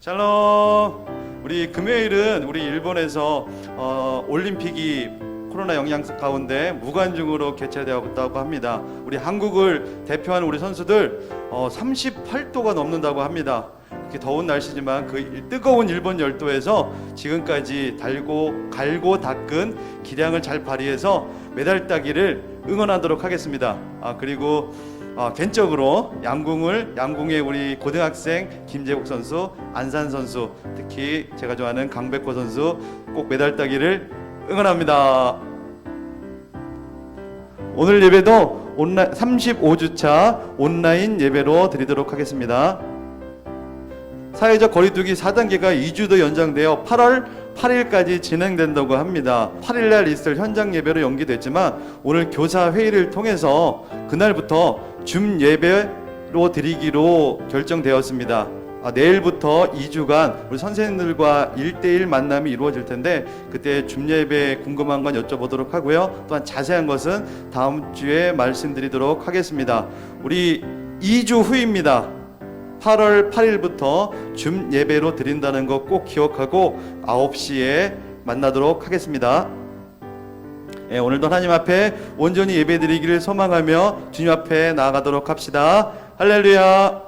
샬롬. 우리 금요일은 우리 일본에서 올림픽이 코로나 영향 가운데 무관중으로 개최되었다고 합니다. 우리 한국을 대표하는 우리 선수들 38도가 넘는다고 합니다. 이렇게 더운 날씨지만 그 뜨거운 일본 열도에서 지금까지 갈고 닦은 기량을 잘 발휘해서 메달 따기를 응원하도록 하겠습니다. 그리고 개인적으로 양궁의 우리 고등학생 김재국 선수, 안산 선수, 특히 제가 좋아하는 강백호 선수 꼭 메달 따기를 응원합니다. 오늘 예배도 35주차 온라인 예배로 드리도록 하겠습니다. 사회적 거리두기 4단계가 2주 더 연장되어 8월 8일까지 진행된다고 합니다. 8일날 있을 현장 예배로 연기됐지만 오늘 교사 회의를 통해서 그날부터 줌 예배로 드리기로 결정되었습니다. 내일부터 2주간 우리 선생님들과 1대1 만남이 이루어질 텐데 그때 줌 예배 궁금한 건 여쭤보도록 하고요. 또한 자세한 것은 다음 주에 말씀드리도록 하겠습니다. 우리 2주 후입니다. 8월 8일부터 줌 예배로 드린다는 거 꼭 기억하고 9시에 만나도록 하겠습니다. 오늘도 하나님 앞에 온전히 예배드리기를 소망하며 주님 앞에 나아가도록 합시다. 할렐루야.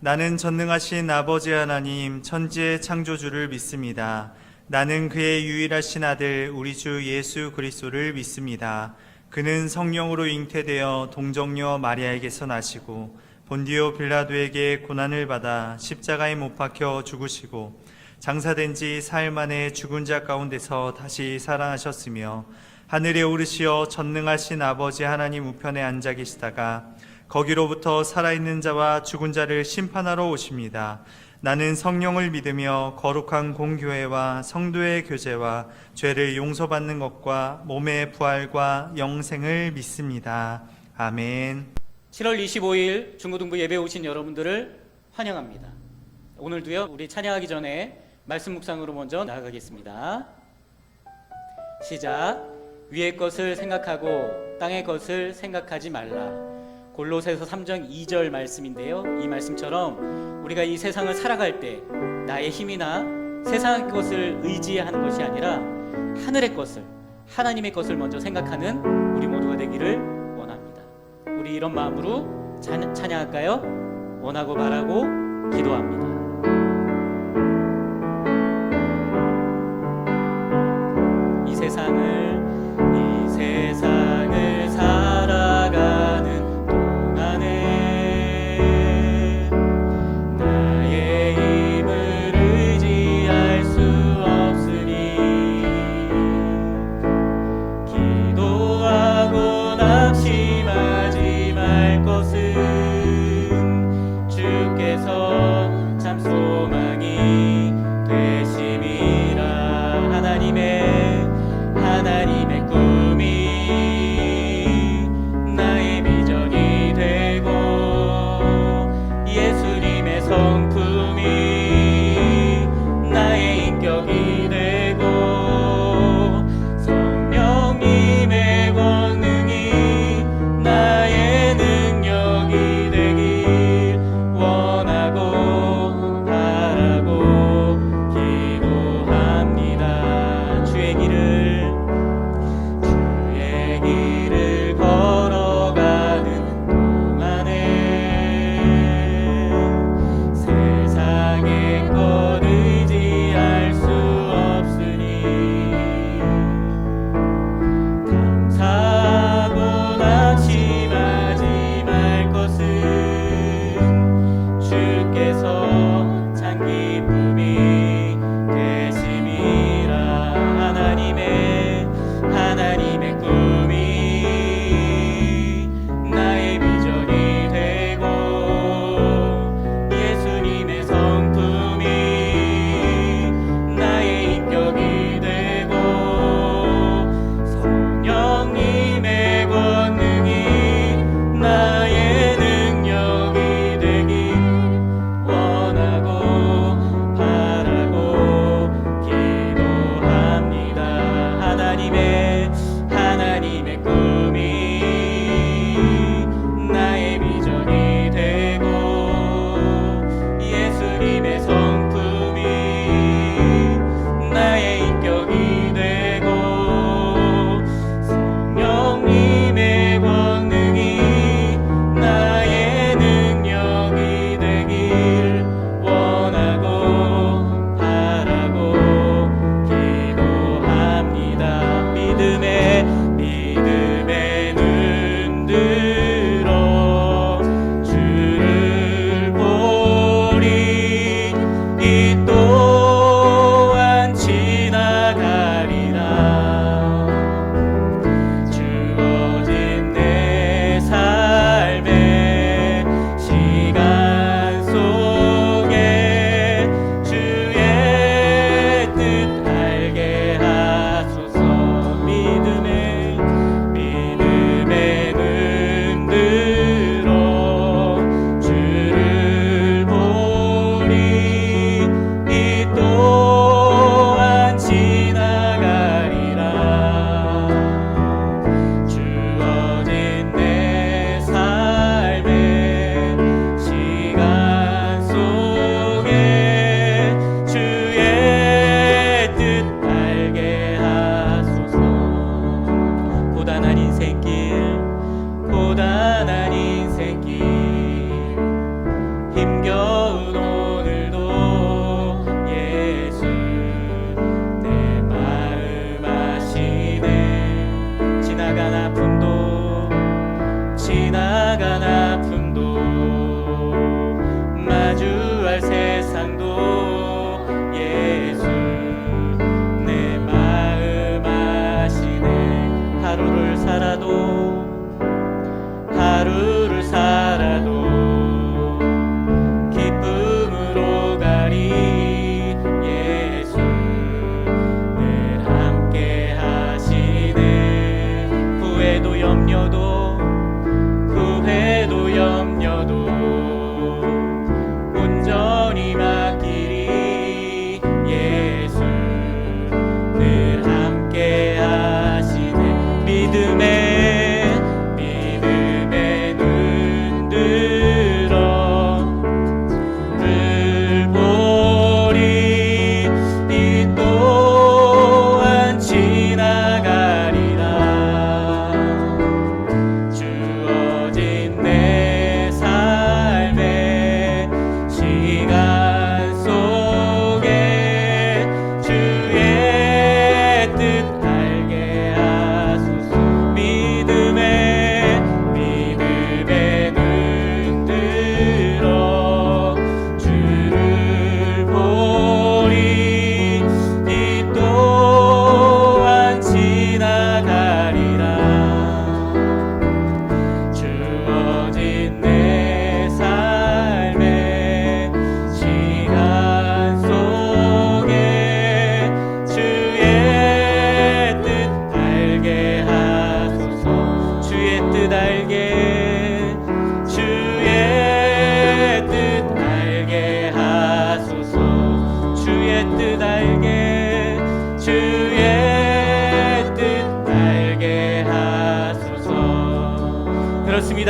나는 전능하신 아버지 하나님 천지의 창조주를 믿습니다. 나는 그의 유일하신 아들 우리 주 예수 그리스도를 믿습니다. 그는 성령으로 잉태되어 동정녀 마리아에게서 나시고 본디오 빌라도에게 고난을 받아 십자가에 못 박혀 죽으시고 장사된 지 사흘 만에 죽은 자 가운데서 다시 살아나셨으며 하늘에 오르시어 전능하신 아버지 하나님 우편에 앉아 계시다가 거기로부터 살아있는 자와 죽은 자를 심판하러 오십니다. 나는 성령을 믿으며 거룩한 공교회와 성도의 교제와 죄를 용서받는 것과 몸의 부활과 영생을 믿습니다. 아멘. 7월 25일 중고등부 예배 오신 여러분들을 환영합니다. 오늘도요 우리 찬양하기 전에 말씀 묵상으로 먼저 나아가겠습니다. 시작. 위의 것을 생각하고 땅의 것을 생각하지 말라. 골로새서 3장 2절 말씀인데요, 이 말씀처럼 우리가 이 세상을 살아갈 때 나의 힘이나 세상의 것을 의지하는 것이 아니라 하늘의 것을, 하나님의 것을 먼저 생각하는 우리 모두가 되기를 원합니다. 우리 이런 마음으로 찬양할까요? 원하고 바라고 기도합니다. 이 세상을 살아가는 동안에 나의 힘을 의지할 수 없으니 기도하고 낙심하지 말 것은 주께서 참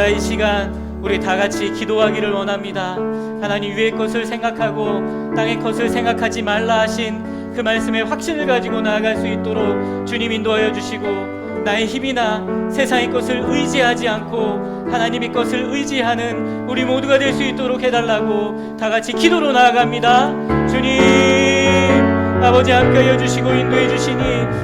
이 시간 우리 다 같이 기도하기를 원합니다. 하나님, 위의 것을 생각하고 땅의 것을 생각하지 말라 하신 그 말씀에 확신을 가지고 나아갈 수 있도록 주님 인도하여 주시고, 나의 힘이나 세상의 것을 의지하지 않고 하나님의 것을 의지하는 우리 모두가 될 수 있도록 해달라고 다 같이 기도로 나아갑니다. 주님, 아버지 함께하여 주시고 인도해 주시니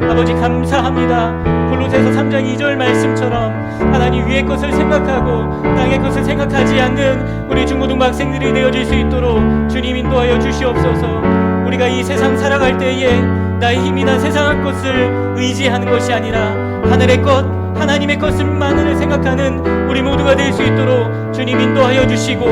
아버지 감사합니다. 골로새서 3장 2절 말씀처럼 하나님, 위의 것을 생각하고 땅의 것을 생각하지 않는 우리 중고등학생들이 되어질 수 있도록 주님 인도하여 주시옵소서. 우리가 이 세상 살아갈 때에 나의 힘이나 세상의 것을 의지하는 것이 아니라 하늘의 것, 하나님의 것만을 생각하는 우리 모두가 될 수 있도록 주님 인도하여 주시고,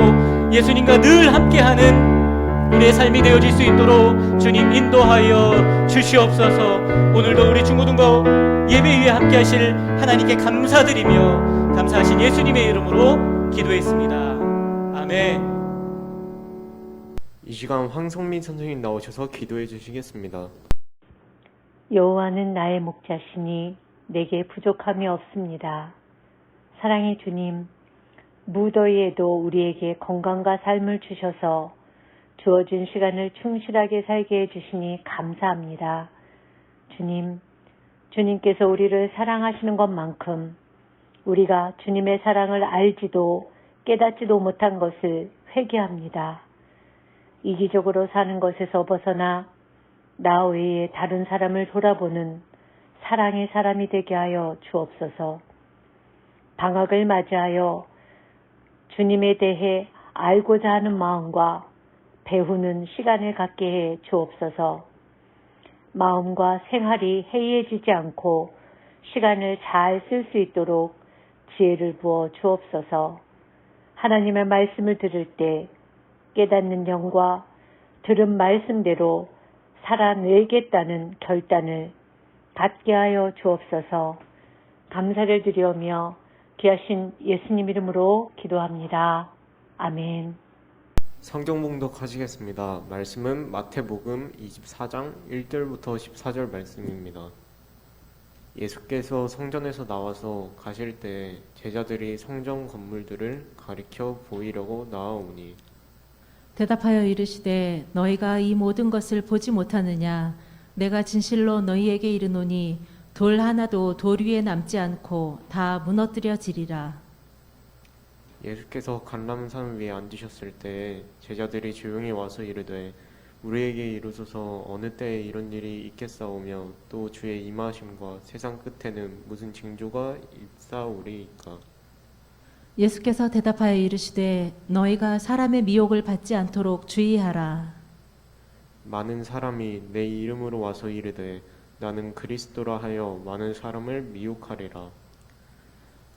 예수님과 늘 함께하는 우리의 삶이 되어질 수 있도록 주님 인도하여 주시옵소서. 오늘도 우리 중고등부 예배 위에 함께 하실 하나님께 감사드리며 감사하신 예수님의 이름으로 기도했습니다. 아멘. 이 시간 황성민 선생님 나오셔서 기도해 주시겠습니다. 여호와는 나의 목자시니 내게 부족함이 없습니다. 사랑의 주님, 무더위에도 우리에게 건강과 삶을 주셔서 주어진 시간을 충실하게 살게 해주시니 감사합니다. 주님, 주님께서 우리를 사랑하시는 것만큼 우리가 주님의 사랑을 알지도 깨닫지도 못한 것을 회개합니다. 이기적으로 사는 것에서 벗어나 나 외에 다른 사람을 돌아보는 사랑의 사람이 되게 하여 주옵소서. 방학을 맞이하여 주님에 대해 알고자 하는 마음과 배우는 시간을 갖게 해 주옵소서. 마음과 생활이 해이해지지 않고 시간을 잘 쓸 수 있도록 지혜를 부어 주옵소서. 하나님의 말씀을 들을 때 깨닫는 영과 들은 말씀대로 살아내겠다는 결단을 갖게 하여 주옵소서. 감사를 드리오며 귀하신 예수님 이름으로 기도합니다. 아멘. 성경 봉독하시겠습니다. 말씀은 마태복음 24장 1절부터 14절 말씀입니다. 예수께서 성전에서 나와서 가실 때 제자들이 성전 건물들을 가리켜 보이려고 나아오니 대답하여 이르시되 너희가 이 모든 것을 보지 못하느냐? 내가 진실로 너희에게 이르노니 돌 하나도 돌 위에 남지 않고 다 무너뜨려지리라. 예수께서 감람산 위에 앉으셨을 때 제자들이 조용히 와서 이르되 우리에게 이루소서 어느 때에 이런 일이 있겠사오며 또 주의 임하심과 세상 끝에는 무슨 징조가 있사오리이까. 예수께서 대답하여 이르시되 너희가 사람의 미혹을 받지 않도록 주의하라. 많은 사람이 내 이름으로 와서 이르되 나는 그리스도라 하여 많은 사람을 미혹하리라.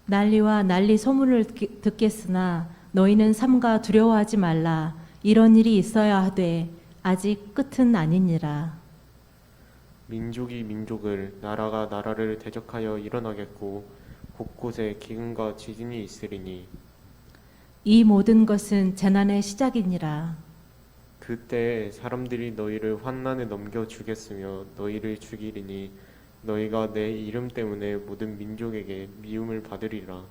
난리와 난리 소문을 듣겠으나 너희는 삼가 두려워하지 말라. 이런 일이 있어야 하되 아직 끝은 아니니라. 민족이 민족을 나라가 나라를 대적하여 일어나겠고 곳곳에 기근과 지진이 있으리니 이 모든 것은 재난의 시작이니라. 그때 사람들이 너희를 환난에 넘겨 주겠으며 너희를 죽이리니 너희가 내 이름 때문에 모든 민족에게 미움을 받으리라.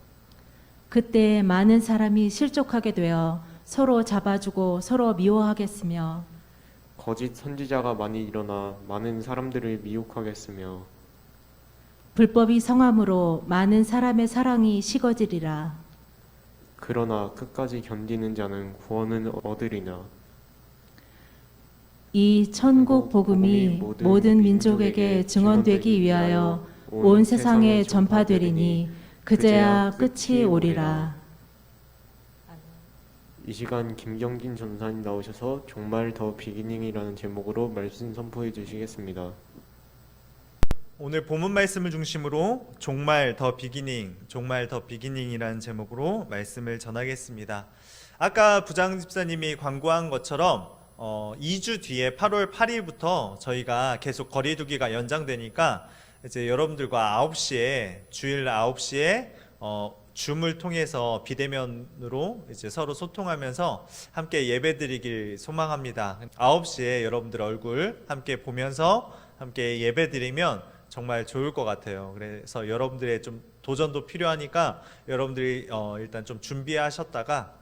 그때 많은 사람이 실족하게 되어 서로 잡아주고 서로 미워하겠으며 거짓 선지자가 많이 일어나 많은 사람들을 미혹하겠으며 불법이 성함으로 많은 사람의 사랑이 식어지리라. 그러나 끝까지 견디는 자는 구원을 얻으리냐. 이 천국 복음이 모든 민족에게 증언되기 위하여 온 세상에 전파되리니 그제야 끝이 오리라. 이 시간 김경진 전사님 나오셔서 정말 더 비기닝이라는 제목으로 말씀 선포해 주시겠습니다. 오늘 본문 말씀을 중심으로 종말 더 비기닝, 종말 더 비기닝이라는 제목으로 말씀을 전하겠습니다. 아까 부장 집사님이 광고한 것처럼 2주 뒤에 8월 8일부터 저희가 계속 거리두기가 연장되니까 이제 여러분들과 9시에 주일 9시에 줌을 통해서 비대면으로 이제 서로 소통하면서 함께 예배드리길 소망합니다. 9시에 여러분들 얼굴 함께 보면서 함께 예배드리면 정말 좋을 것 같아요. 그래서 여러분들의 좀 도전도 필요하니까 여러분들이 일단 좀 준비하셨다가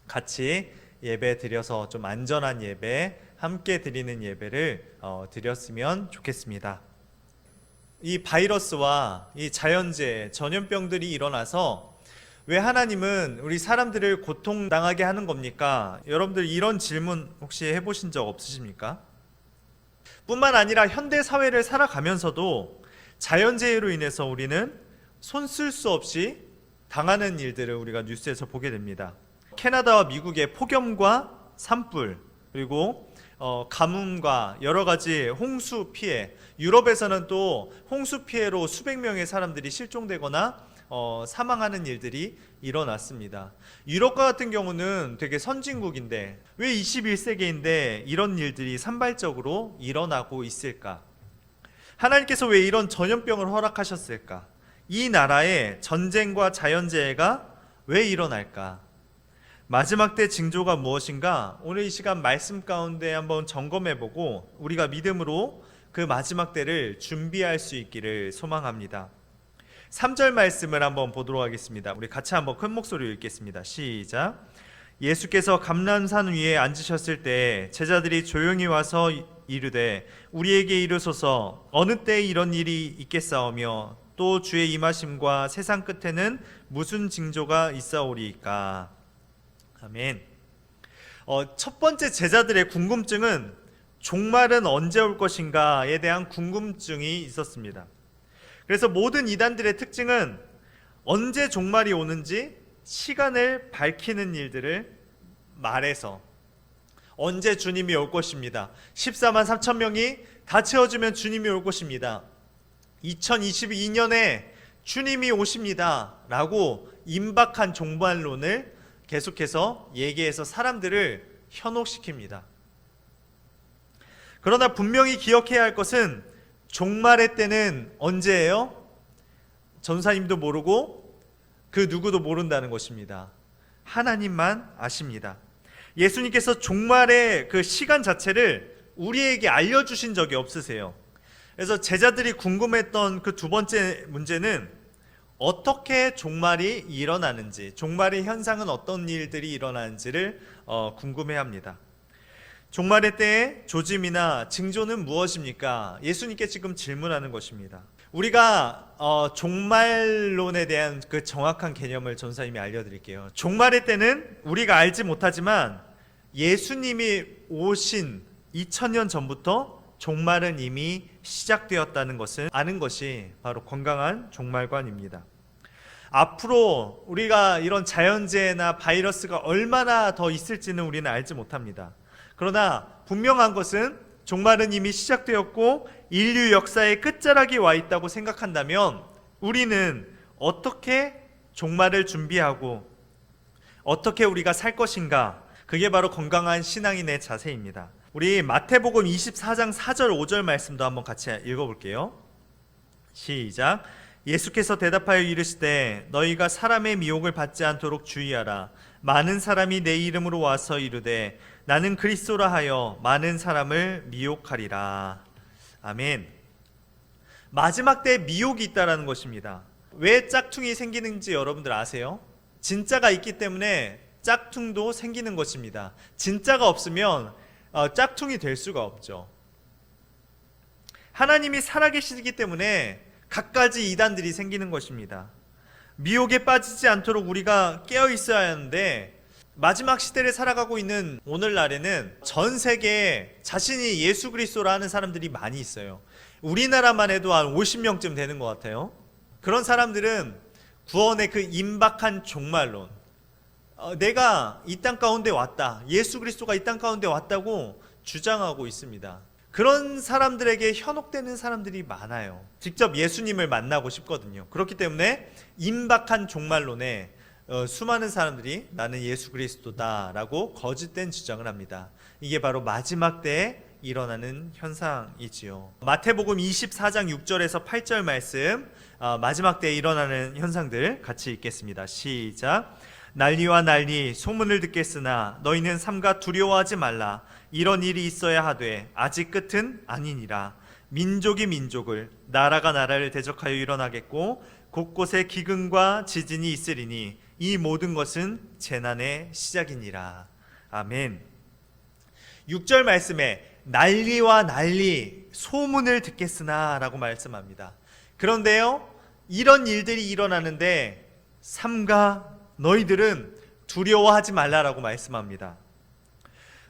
같이 예배 드려서 좀 안전한 예배, 함께 드리는 예배를 드렸으면 좋겠습니다. 이 바이러스와 이 자연재해, 전염병들이 일어나서 왜 하나님은 우리 사람들을 고통당하게 하는 겁니까? 여러분들 이런 질문 혹시 해보신 적 없으십니까? 뿐만 아니라 현대 사회를 살아가면서도 자연재해로 인해서 우리는 손 쓸 수 없이 당하는 일들을 우리가 뉴스에서 보게 됩니다. 캐나다와 미국의 폭염과 산불, 그리고 가뭄과 여러 가지 홍수 피해, 유럽에서는 또 홍수 피해로 수백 명의 사람들이 실종되거나 사망하는 일들이 일어났습니다. 유럽과 같은 경우는 되게 선진국인데 왜 21세기인데 이런 일들이 산발적으로 일어나고 있을까? 하나님께서 왜 이런 전염병을 허락하셨을까? 이 나라에 전쟁과 자연재해가 왜 일어날까? 마지막 때 징조가 무엇인가? 오늘 이 시간 말씀 가운데 한번 점검해보고 우리가 믿음으로 그 마지막 때를 준비할 수 있기를 소망합니다. 3절 말씀을 한번 보도록 하겠습니다. 우리 같이 한번 큰 목소리로 읽겠습니다. 시작. 예수께서 감람산 위에 앉으셨을 때 제자들이 조용히 와서 이르되 우리에게 이르소서 어느 때에 이런 일이 있겠사오며 또 주의 임하심과 세상 끝에는 무슨 징조가 있사오리이까. 아멘. 첫 번째 제자들의 궁금증은 종말은 언제 올 것인가에 대한 궁금증이 있었습니다. 그래서 모든 이단들의 특징은 언제 종말이 오는지 시간을 밝히는 일들을 말해서 언제 주님이 올 것입니다. 14만 3천 명이 다 채워주면 주님이 올 것입니다. 2022년에 주님이 오십니다 라고 임박한 종말론을 계속해서 얘기해서 사람들을 현혹시킵니다. 그러나 분명히 기억해야 할 것은 종말의 때는 언제예요? 전사님도 모르고 그 누구도 모른다는 것입니다. 하나님만 아십니다. 예수님께서 종말의 그 시간 자체를 우리에게 알려주신 적이 없으세요. 그래서 제자들이 궁금했던 그 두 번째 문제는 어떻게 종말이 일어나는지, 종말의 현상은 어떤 일들이 일어나는지를 궁금해합니다. 종말의 때의 조짐이나 징조는 무엇입니까? 예수님께 지금 질문하는 것입니다. 우리가 종말론에 대한 그 정확한 개념을 전사님이 알려드릴게요. 종말의 때는 우리가 알지 못하지만 예수님이 오신 2000년 전부터 종말은 이미 시작되었다는 것을 아는 것이 바로 건강한 종말관입니다. 앞으로 우리가 이런 자연재해나 바이러스가 얼마나 더 있을지는 우리는 알지 못합니다. 그러나 분명한 것은 종말은 이미 시작되었고 인류 역사의 끝자락이 와 있다고 생각한다면 우리는 어떻게 종말을 준비하고 어떻게 우리가 살 것인가? 그게 바로 건강한 신앙인의 자세입니다. 우리 마태복음 24장 4절 5절 말씀도 한번 같이 읽어볼게요. 시작. 예수께서 대답하여 이르시되 너희가 사람의 미혹을 받지 않도록 주의하라. 많은 사람이 내 이름으로 와서 이르되 나는 그리스도라 하여 많은 사람을 미혹하리라. 아멘. 마지막 때 미혹이 있다라는 것입니다. 왜 짝퉁이 생기는지 여러분들 아세요? 진짜가 있기 때문에 짝퉁도 생기는 것입니다. 진짜가 없으면 짝퉁이 될 수가 없죠. 하나님이 살아계시기 때문에 갖가지 이단들이 생기는 것입니다. 미혹에 빠지지 않도록 우리가 깨어 있어야 하는데 마지막 시대를 살아가고 있는 오늘날에는 전 세계에 자신이 예수 그리스도라 하는 사람들이 많이 있어요. 우리나라만 해도 한 50명쯤 되는 것 같아요. 그런 사람들은 구원의 그 임박한 종말론, 내가 이 땅 가운데 왔다, 예수 그리스도가 이 땅 가운데 왔다고 주장하고 있습니다. 그런 사람들에게 현혹되는 사람들이 많아요. 직접 예수님을 만나고 싶거든요. 그렇기 때문에 임박한 종말론에 수많은 사람들이 나는 예수 그리스도다 라고 거짓된 주장을 합니다. 이게 바로 마지막 때에 일어나는 현상이지요. 마태복음 24장 6절에서 8절 말씀, 마지막 때에 일어나는 현상들 같이 읽겠습니다. 시작. 난리와 난리 소문을 듣겠으나 너희는 삼가 두려워하지 말라. 이런 일이 있어야 하되 아직 끝은 아니니라. 민족이 민족을, 나라가 나라를 대적하여 일어나겠고 곳곳에 기근과 지진이 있으리니 이 모든 것은 재난의 시작이니라. 아멘. 6절 말씀에 난리와 난리 소문을 듣겠으나 라고 말씀합니다. 그런데요, 이런 일들이 일어나는데 삼가 너희들은 두려워하지 말라라고 말씀합니다.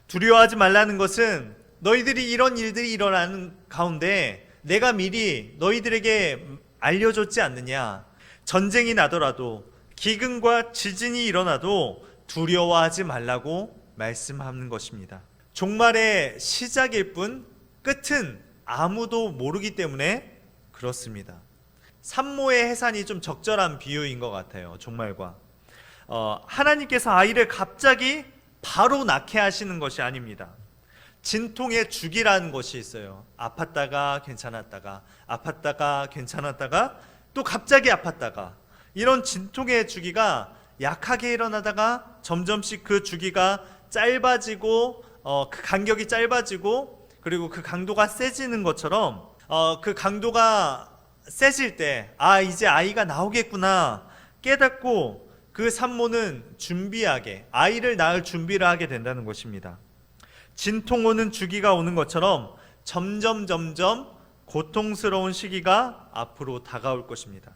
두려워하지 말라는 것은 너희들이 이런 일들이 일어나는 가운데 내가 미리 너희들에게 알려줬지 않느냐. 전쟁이 나더라도 기근과 지진이 일어나도 두려워하지 말라고 말씀하는 것입니다. 종말의 시작일 뿐 끝은 아무도 모르기 때문에 그렇습니다. 산모의 해산이 좀 적절한 비유인 것 같아요. 종말과 하나님께서 아이를 갑자기 바로 낳게 하시는 것이 아닙니다. 진통의 주기라는 것이 있어요. 아팠다가 괜찮았다가 아팠다가 괜찮았다가 또 갑자기 아팠다가, 이런 진통의 주기가 약하게 일어나다가 점점씩 그 주기가 짧아지고 그 간격이 짧아지고 그리고 그 강도가 세지는 것처럼 그 강도가 세질 때 이제 아이가 나오겠구나 깨닫고 그 산모는 준비하게, 아이를 낳을 준비를 하게 된다는 것입니다. 진통 오는 주기가 오는 것처럼 점점 고통스러운 시기가 앞으로 다가올 것입니다.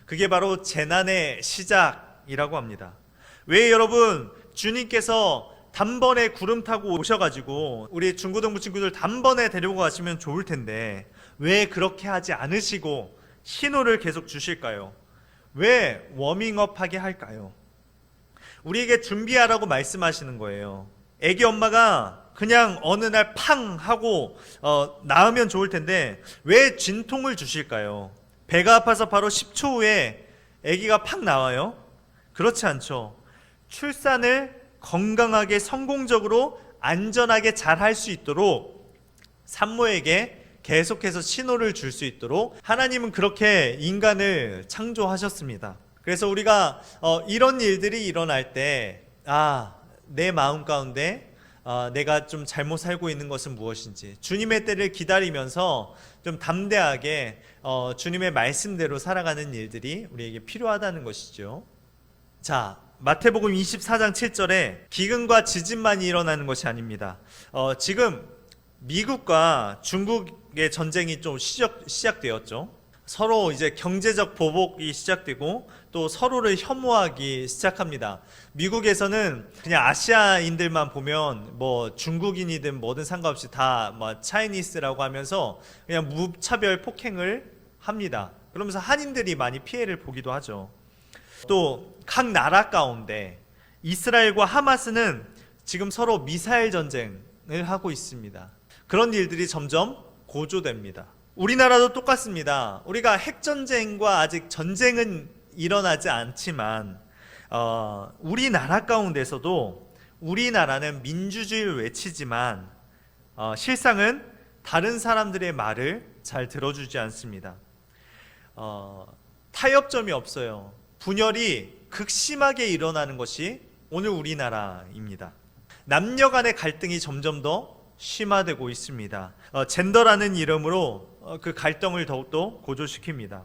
그게 바로 재난의 시작이라고 합니다. 왜 여러분, 주님께서 단번에 구름 타고 오셔가지고 우리 중고등부 친구들 단번에 데리고 가시면 좋을 텐데 왜 그렇게 하지 않으시고 신호를 계속 주실까요? 왜 워밍업하게 할까요? 우리에게 준비하라고 말씀하시는 거예요. 애기 엄마가 그냥 어느 날 팡 하고 낳으면 좋을 텐데 왜 진통을 주실까요? 배가 아파서 바로 10초 후에 애기가 팍 나와요? 그렇지 않죠. 출산을 건강하게 성공적으로 안전하게 잘 할 수 있도록 산모에게 계속해서 신호를 줄 수 있도록 하나님은 그렇게 인간을 창조하셨습니다. 그래서 우리가 이런 일들이 일어날 때 내 마음 가운데 내가 좀 잘못 살고 있는 것은 무엇인지 주님의 때를 기다리면서 좀 담대하게 주님의 말씀대로 살아가는 일들이 우리에게 필요하다는 것이죠. 자, 마태복음 24장 7절에 기근과 지진만이 일어나는 것이 아닙니다. 지금 미국과 중국의 전쟁이 좀 시작되었죠. 서로 이제 경제적 보복이 시작되고 또 서로를 혐오하기 시작합니다. 미국에서는 그냥 아시아인들만 보면 뭐 중국인이든 뭐든 상관없이 다 뭐 차이니스라고 하면서 그냥 무차별 폭행을 합니다. 그러면서 한인들이 많이 피해를 보기도 하죠. 또 각 나라 가운데 이스라엘과 하마스는 지금 서로 미사일 전쟁을 하고 있습니다. 그런 일들이 점점 고조됩니다. 우리나라도 똑같습니다. 우리가 핵전쟁과 아직 전쟁은 일어나지 않지만 우리나라 가운데서도 우리나라는 민주주의를 외치지만 실상은 다른 사람들의 말을 잘 들어주지 않습니다. 타협점이 없어요. 분열이 극심하게 일어나는 것이 오늘 우리나라입니다. 남녀 간의 갈등이 점점 더 심화되고 있습니다. 젠더라는 이름으로 그 갈등을 더욱더 고조시킵니다.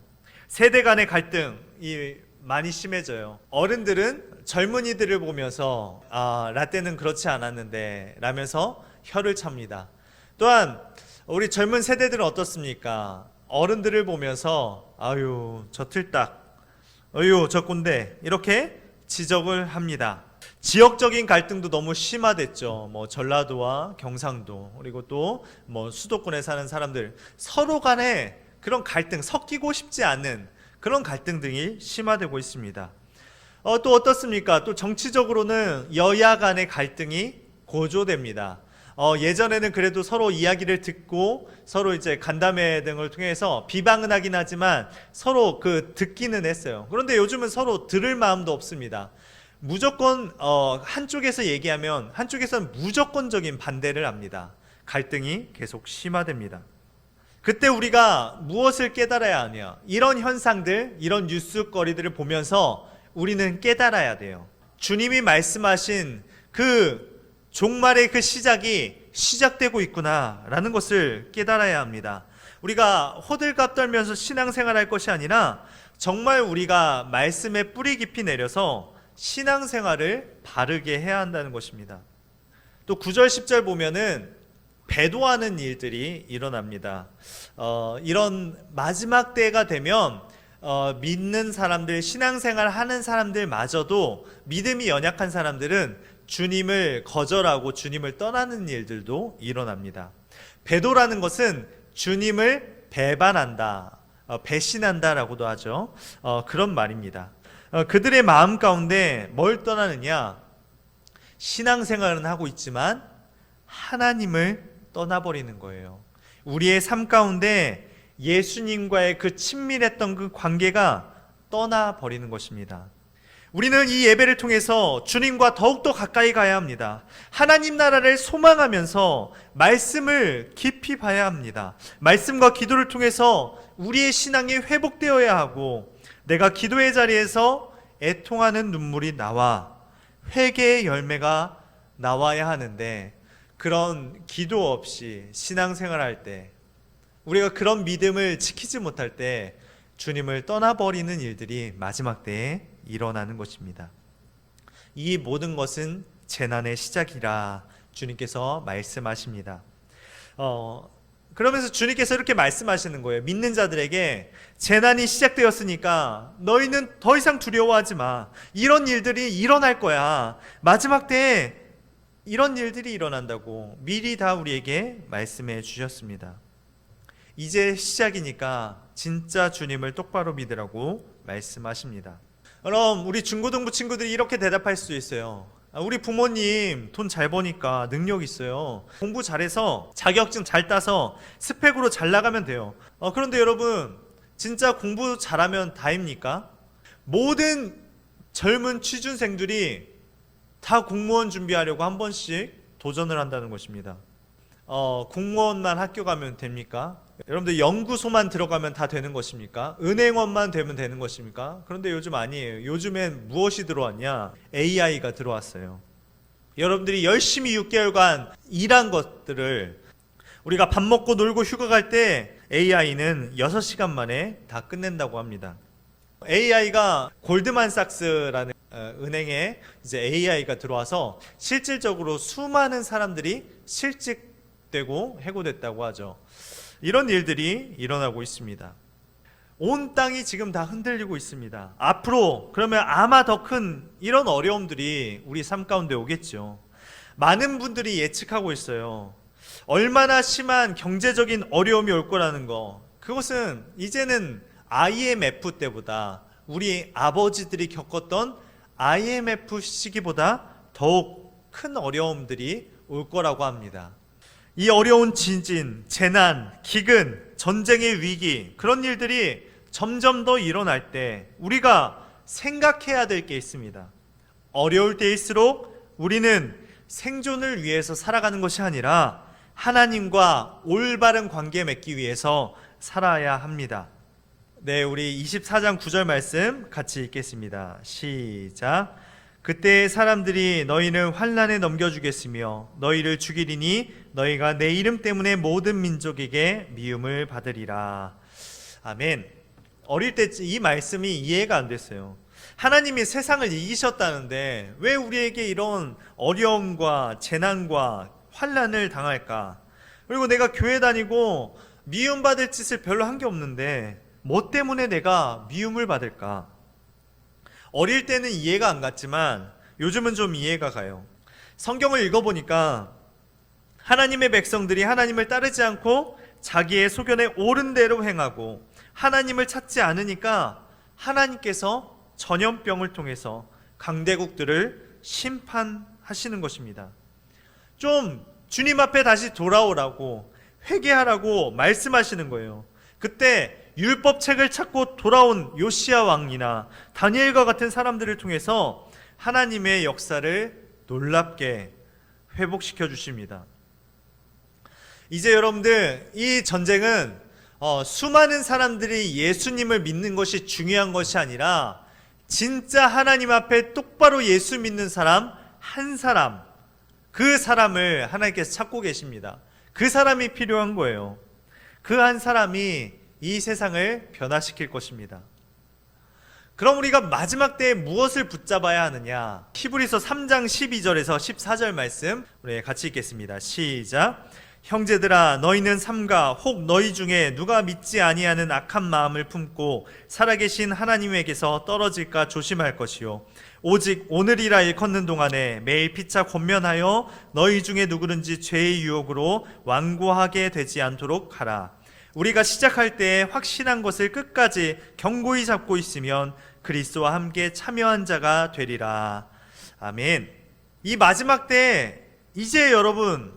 세대 간의 갈등이 많이 심해져요. 어른들은 젊은이들을 보면서 라떼는 그렇지 않았는데 라면서 혀를 찹니다. 또한 우리 젊은 세대들은 어떻습니까? 어른들을 보면서 아유 저 틀딱, 어유 저 꼰대 이렇게 지적을 합니다. 지역적인 갈등도 너무 심화됐죠. 뭐 전라도와 경상도 그리고 또 뭐 수도권에 사는 사람들 서로 간에 그런 갈등, 섞이고 싶지 않은 그런 갈등들이 심화되고 있습니다. 또 어떻습니까? 또 정치적으로는 여야 간의 갈등이 고조됩니다. 예전에는 그래도 서로 이야기를 듣고 서로 이제 간담회 등을 통해서 비방은 하긴 하지만 서로 듣기는 했어요. 그런데 요즘은 서로 들을 마음도 없습니다. 무조건 한쪽에서 얘기하면 한쪽에서는 무조건적인 반대를 합니다. 갈등이 계속 심화됩니다. 그때 우리가 무엇을 깨달아야 하냐? 이런 현상들, 이런 뉴스거리들을 보면서 우리는 깨달아야 돼요. 주님이 말씀하신 그 종말의 그 시작이 시작되고 있구나라는 것을 깨달아야 합니다. 우리가 호들갑 떨면서 신앙생활할 것이 아니라 정말 우리가 말씀에 뿌리 깊이 내려서 신앙생활을 바르게 해야 한다는 것입니다. 또 9절 10절 보면은 배도하는 일들이 일어납니다. 이런 마지막 때가 되면 믿는 사람들, 신앙생활 하는 사람들마저도 믿음이 연약한 사람들은 주님을 거절하고 주님을 떠나는 일들도 일어납니다. 배도라는 것은 주님을 배반한다, 배신한다라고도 하죠. 그런 말입니다. 그들의 마음 가운데 뭘 떠나느냐? 신앙생활은 하고 있지만 하나님을 떠나버리는 거예요. 우리의 삶 가운데 예수님과의 그 친밀했던 그 관계가 떠나버리는 것입니다. 우리는 이 예배를 통해서 주님과 더욱더 가까이 가야 합니다. 하나님 나라를 소망하면서 말씀을 깊이 봐야 합니다. 말씀과 기도를 통해서 우리의 신앙이 회복되어야 하고, 내가 기도의 자리에서 애통하는 눈물이 나와 회개의 열매가 나와야 하는데, 그런 기도 없이 신앙생활할 때, 우리가 그런 믿음을 지키지 못할 때 주님을 떠나버리는 일들이 마지막 때에 일어나는 것입니다. 이 모든 것은 재난의 시작이라 주님께서 말씀하십니다. 그러면서 주님께서 이렇게 말씀하시는 거예요. 믿는 자들에게 재난이 시작되었으니까 너희는 더 이상 두려워하지 마. 이런 일들이 일어날 거야. 마지막 때에 이런 일들이 일어난다고 미리 다 우리에게 말씀해 주셨습니다. 이제 시작이니까 진짜 주님을 똑바로 믿으라고 말씀하십니다. 그럼 우리 중고등부 친구들이 이렇게 대답할 수 있어요. 우리 부모님 돈 잘 버니까 능력 있어요. 공부 잘해서 자격증 잘 따서 스펙으로 잘 나가면 돼요. 그런데 여러분, 진짜 공부 잘하면 다입니까? 모든 젊은 취준생들이 다 공무원 준비하려고 한 번씩 도전을 한다는 것입니다. 공무원만 학교 가면 됩니까? 여러분들 연구소만 들어가면 다 되는 것입니까? 은행원만 되면 되는 것입니까? 그런데 요즘 아니에요. 요즘엔 무엇이 들어왔냐? AI가 들어왔어요. 여러분들이 열심히 6개월간 일한 것들을 우리가 밥 먹고 놀고 휴가 갈 때 AI는 6시간 만에 다 끝낸다고 합니다. AI가 골드만삭스라는 은행에 이제 AI가 들어와서 실질적으로 수많은 사람들이 실직되고 해고됐다고 하죠. 이런 일들이 일어나고 있습니다. 온 땅이 지금 다 흔들리고 있습니다. 앞으로 그러면 아마 더 큰 이런 어려움들이 우리 삶 가운데 오겠죠. 많은 분들이 예측하고 있어요. 얼마나 심한 경제적인 어려움이 올 거라는 거. 그것은 이제는 IMF 때보다, 우리 아버지들이 겪었던 IMF 시기보다 더욱 큰 어려움들이 올 거라고 합니다. 이 어려운 지진, 재난, 기근, 전쟁의 위기, 그런 일들이 점점 더 일어날 때 우리가 생각해야 될 게 있습니다. 어려울 때일수록 우리는 생존을 위해서 살아가는 것이 아니라 하나님과 올바른 관계 맺기 위해서 살아야 합니다. 네, 우리 24장 9절 말씀 같이 읽겠습니다. 시작. 그때 사람들이 너희를 환난에 넘겨주겠으며 너희를 죽이리니 너희가 내 이름 때문에 모든 민족에게 미움을 받으리라. 아멘. 어릴 때 이 말씀이 이해가 안 됐어요. 하나님이 세상을 이기셨다는데 왜 우리에게 이런 어려움과 재난과 환난을 당할까? 그리고 내가 교회 다니고 미움받을 짓을 별로 한 게 없는데 뭐 때문에 내가 미움을 받을까? 어릴 때는 이해가 안 갔지만 요즘은 좀 이해가 가요. 성경을 읽어보니까 하나님의 백성들이 하나님을 따르지 않고 자기의 소견에 옳은 대로 행하고 하나님을 찾지 않으니까 하나님께서 전염병을 통해서 강대국들을 심판하시는 것입니다. 좀 주님 앞에 다시 돌아오라고, 회개하라고 말씀하시는 거예요. 그때 율법책을 찾고 돌아온 요시야 왕이나 다니엘과 같은 사람들을 통해서 하나님의 역사를 놀랍게 회복시켜 주십니다. 이제 여러분들, 이 전쟁은 수많은 사람들이 예수님을 믿는 것이 중요한 것이 아니라 진짜 하나님 앞에 똑바로 예수 믿는 사람 한 사람, 그 사람을 하나님께서 찾고 계십니다. 그 사람이 필요한 거예요. 그 한 사람이 이 세상을 변화시킬 것입니다. 그럼 우리가 마지막 때에 무엇을 붙잡아야 하느냐? 히브리서 3장 12절에서 14절 말씀 우리 같이 읽겠습니다. 시작. 형제들아 너희는 삼가 혹 너희 중에 누가 믿지 아니하는 악한 마음을 품고 살아계신 하나님에게서 떨어질까 조심할 것이요 오직 오늘이라 일컫는 동안에 매일 피차 권면하여 너희 중에 누구든지 죄의 유혹으로 완고하게 되지 않도록 하라. 우리가 시작할 때 확신한 것을 끝까지 견고히 잡고 있으면 그리스도와 함께 참여한 자가 되리라. 아멘. 이 마지막 때 이제 여러분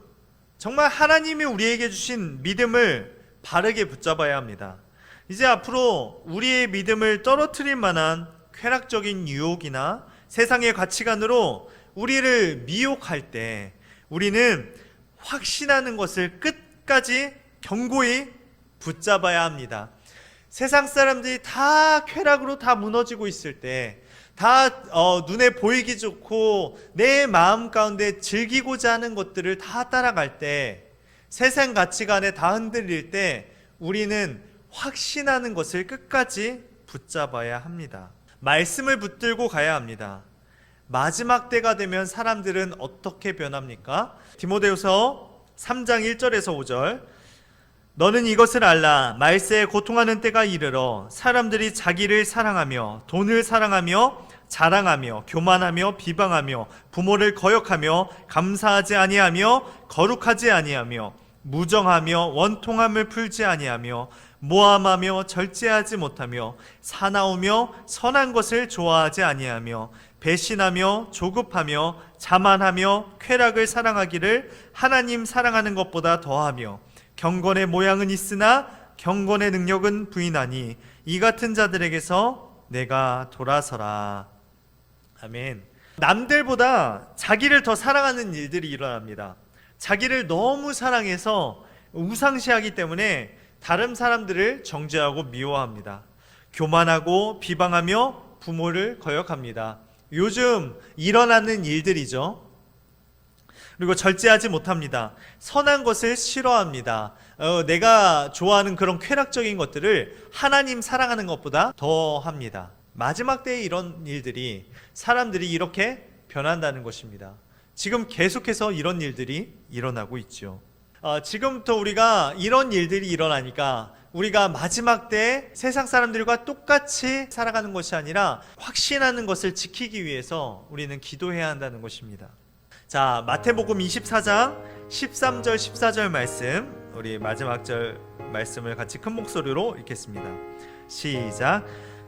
정말 하나님이 우리에게 주신 믿음을 바르게 붙잡아야 합니다. 이제 앞으로 우리의 믿음을 떨어뜨릴 만한 쾌락적인 유혹이나 세상의 가치관으로 우리를 미혹할 때 우리는 확신하는 것을 끝까지 견고히 붙잡아야 합니다. 세상 사람들이 다 쾌락으로 다 무너지고 있을 때, 다 눈에 보이기 좋고 내 마음 가운데 즐기고자 하는 것들을 다 따라갈 때, 세상 가치관에 다 흔들릴 때 우리는 확신하는 것을 끝까지 붙잡아야 합니다. 말씀을 붙들고 가야 합니다. 마지막 때가 되면 사람들은 어떻게 변합니까? 디모데후서 3장 1절에서 5절. 너는 이것을 알라. 말세에 고통하는 때가 이르러 사람들이 자기를 사랑하며 돈을 사랑하며 자랑하며 교만하며 비방하며 부모를 거역하며 감사하지 아니하며 거룩하지 아니하며 무정하며 원통함을 풀지 아니하며 모함하며 절제하지 못하며 사나우며 선한 것을 좋아하지 아니하며 배신하며 조급하며 자만하며 쾌락을 사랑하기를 하나님 사랑하는 것보다 더하며 경건의 모양은 있으나 경건의 능력은 부인하니 이 같은 자들에게서 내가 돌아서라. 아멘. 남들보다 자기를 더 사랑하는 일들이 일어납니다. 자기를 너무 사랑해서 우상시하기 때문에 다른 사람들을 정죄하고 미워합니다. 교만하고 비방하며 부모를 거역합니다. 요즘 일어나는 일들이죠. 그리고 절제하지 못합니다. 선한 것을 싫어합니다. 내가 좋아하는 그런 쾌락적인 것들을 하나님 사랑하는 것보다 더 합니다. 마지막 때에 이런 일들이 사람들이 이렇게 변한다는 것입니다. 지금 계속해서 이런 일들이 일어나고 있죠. 지금부터 우리가 이런 일들이 일어나니까 우리가 마지막 때 세상 사람들과 똑같이 살아가는 것이 아니라 확신하는 것을 지키기 위해서 우리는 기도해야 한다는 것입니다. 자, 마태복음 24장 13절 14절 말씀, 우리 마지막 절 말씀을 같이 큰 목소리로 읽겠습니다. 시작.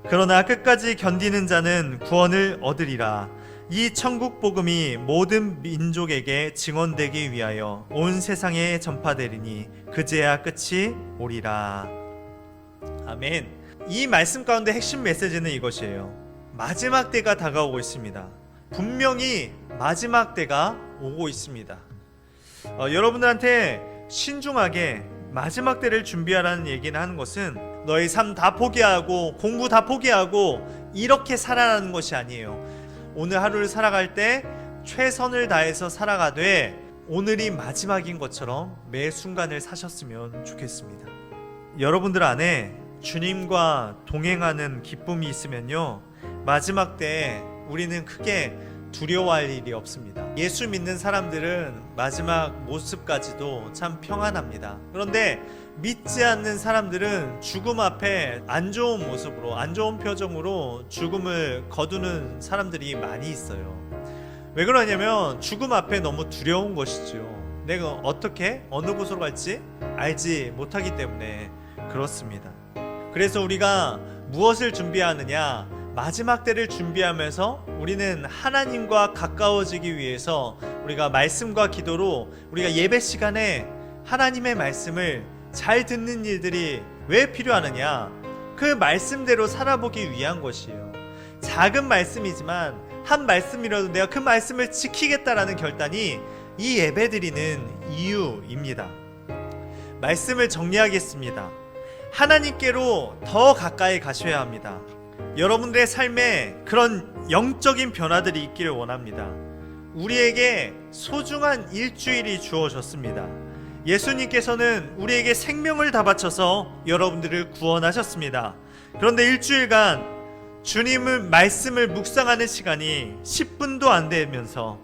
그러나 끝까지 견디는 자는 구원을 얻으리라. 이 천국 복음이 모든 민족에게 증언되기 위하여 온 세상에 전파되리니 그제야 끝이 오리라. 아멘. 이 말씀 가운데 핵심 메시지는 이것이에요. 마지막 때가 다가오고 있습니다. 분명히 마지막 때가 오고 있습니다. 여러분들한테 신중하게 마지막 때를 준비하라는 얘기를 하는 것은 너희 삶 다 포기하고 공부 다 포기하고 이렇게 살아가는 것이 아니에요. 오늘 하루를 살아갈 때 최선을 다해서 살아가되 오늘이 마지막인 것처럼 매 순간을 사셨으면 좋겠습니다. 여러분들 안에 주님과 동행하는 기쁨이 있으면요, 마지막 때 우리는 크게 두려워할 일이 없습니다. 예수 믿는 사람들은 마지막 모습까지도 참 평안합니다. 그런데 믿지 않는 사람들은 죽음 앞에 안 좋은 모습으로, 안 좋은 표정으로 죽음을 거두는 사람들이 많이 있어요. 왜 그러냐면 죽음 앞에 너무 두려운 것이죠. 내가 어떻게 어느 곳으로 갈지 알지 못하기 때문에 그렇습니다. 그래서 우리가 무엇을 준비하느냐? 마지막 때를 준비하면서 우리는 하나님과 가까워지기 위해서 우리가 말씀과 기도로 우리가 예배 시간에 하나님의 말씀을 잘 듣는 일들이 왜 필요하느냐? 그 말씀대로 살아보기 위한 것이에요. 작은 말씀이지만 한 말씀이라도 내가 그 말씀을 지키겠다라는 결단이 이 예배드리는 이유입니다. 말씀을 정리하겠습니다. 하나님께로 더 가까이 가셔야 합니다. 여러분들의 삶에 그런 영적인 변화들이 있기를 원합니다. 우리에게 소중한 일주일이 주어졌습니다. 예수님께서는 우리에게 생명을 다 바쳐서 여러분들을 구원하셨습니다. 그런데 일주일간 주님의 말씀을 묵상하는 시간이 10분도 안 되면서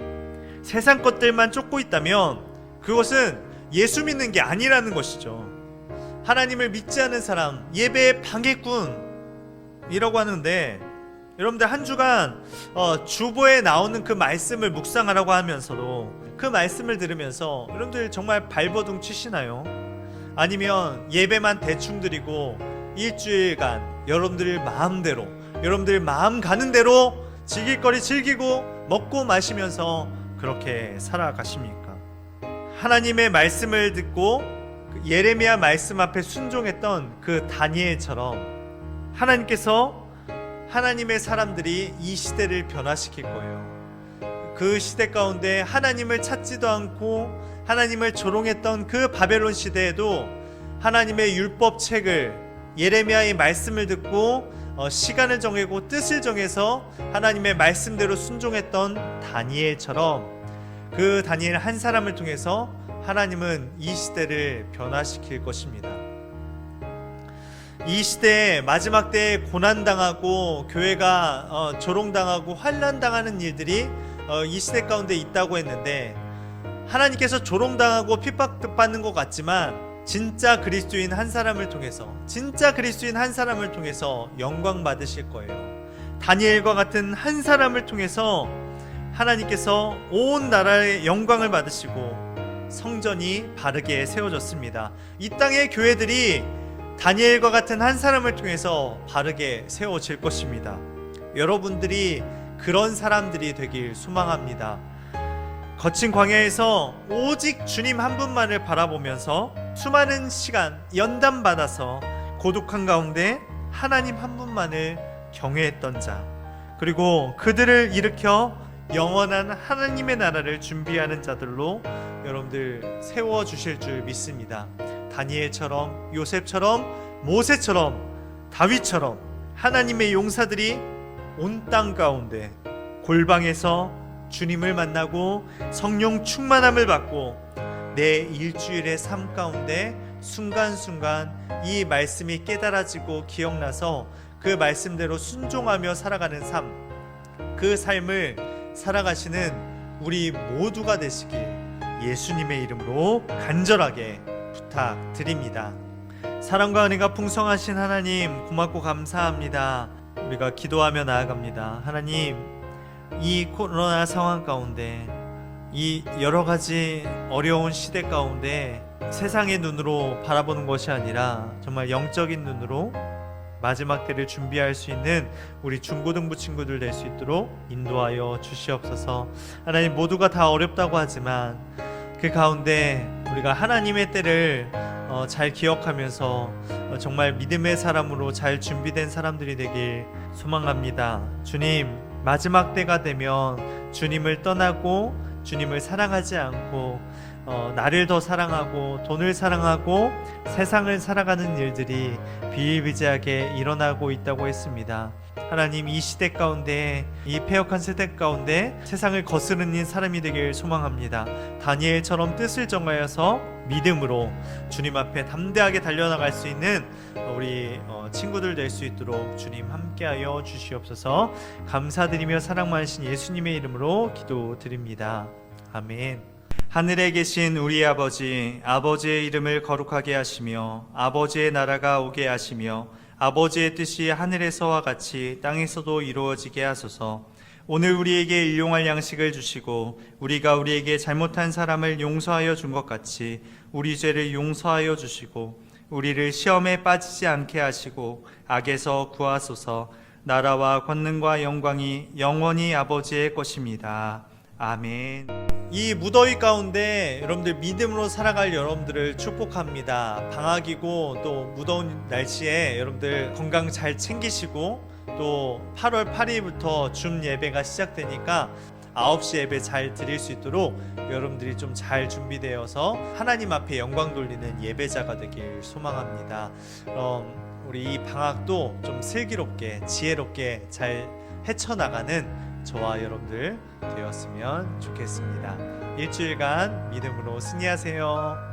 세상 것들만 쫓고 있다면 그것은 예수 믿는 게 아니라는 것이죠. 하나님을 믿지 않은 사람, 예배의 방해꾼이라고 하는데, 여러분들 한 주간 주보에 나오는 그 말씀을 묵상하라고 하면서도 그 말씀을 들으면서 여러분들 정말 발버둥 치시나요? 아니면 예배만 대충 드리고 일주일간 여러분들 마음대로, 여러분들 마음 가는 대로 즐길 거리 즐기고 먹고 마시면서 그렇게 살아가십니까? 하나님의 말씀을 듣고 예레미야 말씀 앞에 순종했던 그 다니엘처럼 하나님께서 하나님의 사람들이 이 시대를 변화시킬 거예요. 그 시대 가운데 하나님을 찾지도 않고 하나님을 조롱했던 그 바벨론 시대에도 하나님의 율법책을, 예레미야의 말씀을 듣고 시간을 정하고 뜻을 정해서 하나님의 말씀대로 순종했던 다니엘처럼 그 다니엘 한 사람을 통해서 하나님은 이 시대를 변화시킬 것입니다. 이 시대에 마지막 때에 고난당하고 교회가 조롱당하고 환난당하는 일들이 이 시대 가운데 있다고 했는데, 하나님께서 조롱당하고 핍박받는 것 같지만 진짜 그리스도인 한 사람을 통해서, 진짜 그리스도인 한 사람을 통해서 영광 받으실 거예요. 다니엘과 같은 한 사람을 통해서 하나님께서 온 나라의 영광을 받으시고 성전이 바르게 세워졌습니다. 이 땅의 교회들이 다니엘과 같은 한 사람을 통해서 바르게 세워질 것입니다. 여러분들이 그런 사람들이 되길 소망합니다. 거친 광야에서 오직 주님 한 분만을 바라보면서 수많은 시간 연단받아서 고독한 가운데 하나님 한 분만을 경외했던 자, 그리고 그들을 일으켜 영원한 하나님의 나라를 준비하는 자들로 여러분들 세워주실 줄 믿습니다. 다니엘처럼, 요셉처럼, 모세처럼, 다윗처럼 하나님의 용사들이 온 땅 가운데 골방에서 주님을 만나고 성령 충만함을 받고 내 일주일의 삶 가운데 순간순간 이 말씀이 깨달아지고 기억나서 그 말씀대로 순종하며 살아가는 삶, 그 삶을 살아가시는 우리 모두가 되시길 예수님의 이름으로 간절하게 부탁드립니다. 사랑과 은혜가 풍성하신 하나님, 고맙고 감사합니다. 우리가 기도하며 나아갑니다. 하나님, 이 코로나 상황 가운데, 이 여러 가지 어려운 시대 가운데 세상의 눈으로 바라보는 것이 아니라 정말 영적인 눈으로 마지막 때를 준비할 수 있는 우리 중고등부 친구들 될 수 있도록 인도하여 주시옵소서. 하나님, 모두가 다 어렵다고 하지만 그 가운데 우리가 하나님의 때를 잘 기억하면서 정말 믿음의 사람으로 잘 준비된 사람들이 되길 소망합니다. 주님, 마지막 때가 되면 주님을 떠나고 주님을 사랑하지 않고 나를 더 사랑하고 돈을 사랑하고 세상을 살아가는 일들이 비일비재하게 일어나고 있다고 했습니다. 하나님, 이 시대 가운데, 이 패역한 세대 가운데 세상을 거스르는 사람이 되길 소망합니다. 다니엘처럼 뜻을 정하여서 믿음으로 주님 앞에 담대하게 달려나갈 수 있는 우리 친구들 될 수 있도록 주님 함께하여 주시옵소서. 감사드리며 사랑 많으신 예수님의 이름으로 기도드립니다. 아멘. 하늘에 계신 우리 아버지, 아버지의 이름을 거룩하게 하시며 아버지의 나라가 오게 하시며 아버지의 뜻이 하늘에서와 같이 땅에서도 이루어지게 하소서. 오늘 우리에게 일용할 양식을 주시고 우리가 우리에게 잘못한 사람을 용서하여 준 것 같이 우리 죄를 용서하여 주시고 우리를 시험에 빠지지 않게 하시고 악에서 구하소서. 나라와 권능과 영광이 영원히 아버지의 것입니다. 아멘. 이 무더위 가운데 여러분들 믿음으로 살아갈 여러분들을 축복합니다. 방학이고 또 무더운 날씨에 여러분들 건강 잘 챙기시고, 또 8월 8일부터 줌 예배가 시작되니까 9시 예배 잘 드릴 수 있도록 여러분들이 좀 잘 준비되어서 하나님 앞에 영광 돌리는 예배자가 되길 소망합니다. 그럼 우리 이 방학도 좀 슬기롭게 지혜롭게 잘 헤쳐나가는 저와 여러분들 되었으면 좋겠습니다. 일주일간 믿음으로 승리하세요.